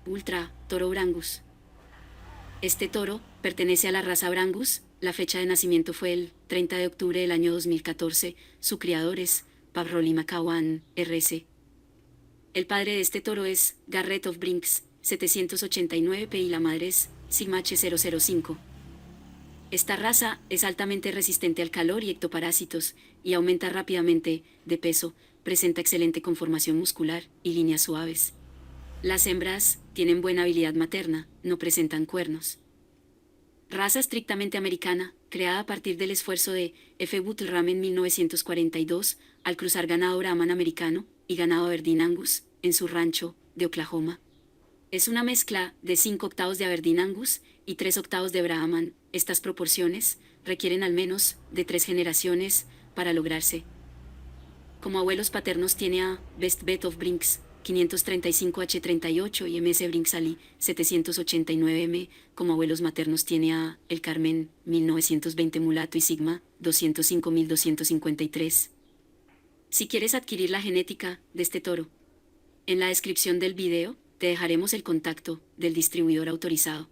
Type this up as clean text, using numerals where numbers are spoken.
Ultra, toro Brangus. Este toro pertenece a la raza Brangus, la fecha de nacimiento fue el 30 de octubre del año 2014, su criador es Pavroli Macawan, RC. El padre de este toro es Garrett of Brinks, 789p y la madre es Sigma H005. Esta raza es altamente resistente al calor y ectoparásitos, y aumenta rápidamente de peso, presenta excelente conformación muscular y líneas suaves. Las hembras tienen buena habilidad materna, no presentan cuernos. Raza estrictamente americana, creada a partir del esfuerzo de F. Buttelram en 1942, al cruzar ganado Brahman americano y ganado Aberdeen Angus, en su rancho de Oklahoma. Es una mezcla de 5 octavos de Aberdeen Angus y 3 octavos de Brahman. Estas proporciones requieren al menos de 3 generaciones para lograrse. Como abuelos paternos tiene a Best Bet of Brinks, 535H38 y MS Brinks Ali, 789M. Como abuelos maternos tiene a El Carmen, 1920 Mulato y Sigma, 205.253. Si quieres adquirir la genética de este toro, en la descripción del video te dejaremos el contacto del distribuidor autorizado.